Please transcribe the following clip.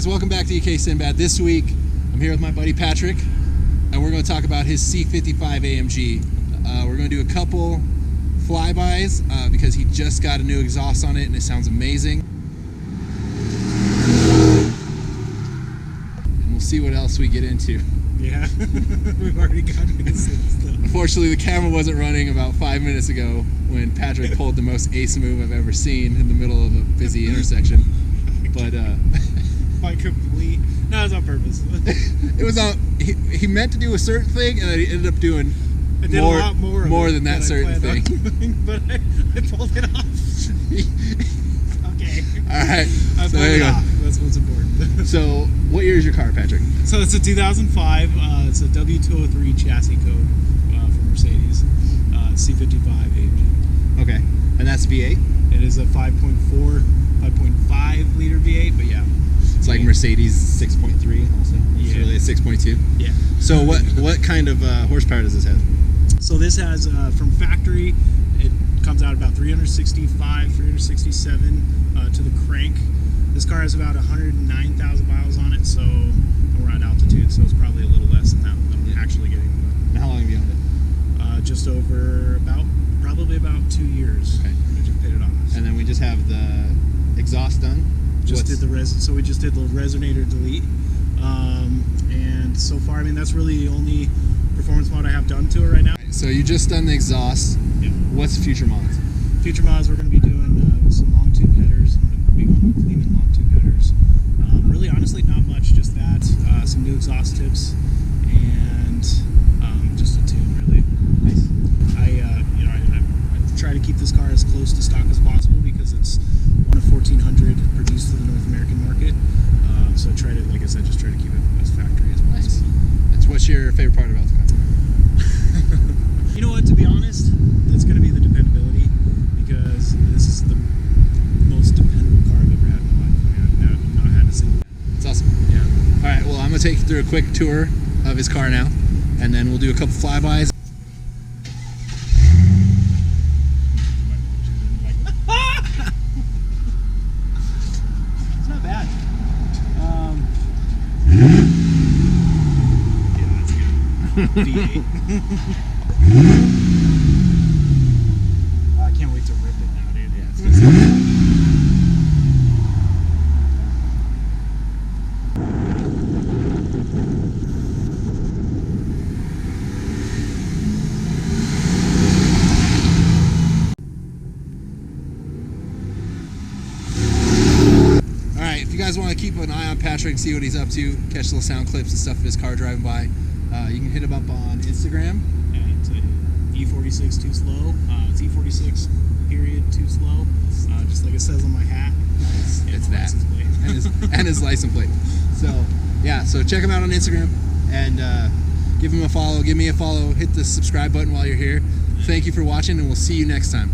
guys, welcome back to UK Sinbad. This week, I'm here with my buddy Patrick, and we're going to talk about his C55 AMG. We're going to do a couple flybys because he just got a new exhaust on it, and it sounds amazing. And we'll see what else we get into. Yeah, we've already gotten into stuff. Unfortunately, the camera wasn't running about 5 minutes ago when Patrick pulled the most ace move I've ever seen in the middle of a busy intersection. But by complete, no, it was on purpose. It was on. He meant to do a certain thing, and then he ended up doing I did a lot more than that certain thing. But I pulled it off. Okay. All right. I pulled it off. That's what's important. So, what year is your car, Patrick? So it's a 2005. It's a W203 chassis code from Mercedes. C55 AMG. Okay, and that's V8. It is a 5.5 liter V8, but yeah. It's like Mercedes 6.3 also. It's really a 6.2. Yeah. So what kind of horsepower does this have? So this has from factory, it comes out about 365, 367 to the crank. This car has about 109,000 miles on it, so we're at altitude, so it's probably a little less than that I'm actually getting. And how long have you owned it? Just over probably about 2 years. Okay. We just paid it on us. And then we just have the exhaust done. So we just did the resonator delete, and so far, I mean, that's really the only performance mod I have done to it right now. So you just done the exhaust. Yeah. What's future mods? Future mods, we're going to be doing some long tube headers. I'm going to be going with Lehman long tube headers. Really, honestly, not much. Just that, some new exhaust tips, and just a tune, really. Nice. I try to keep this car as close to stock as possible because it's one of 1,400 produced to the North American market. So try to, like I said, just try to keep it as factory as possible. Nice. What's your favorite part about the car? You know what? To be honest, it's going to be the dependability because this is the most dependable car I've ever had in my life. I mean, I've not had a single. It's awesome. Yeah. All right. Well, I'm gonna take you through a quick tour of his car now, and then we'll do a couple flybys. It's not bad. Yeah, that's good. V8. I can't wait to rip it now, dude. Yeah, it's Alright, if you guys want to keep an eye on Patrick and see what he's up to, catch little sound clips and stuff of his car driving by, you can hit him up on Instagram. It's E46 too slow. It's E46 period too slow. Just like it says on my hat. It's that. And his license plate. So, yeah, so check him out on Instagram and give him a follow. Give me a follow. Hit the subscribe button while you're here. Thank you for watching, and we'll see you next time.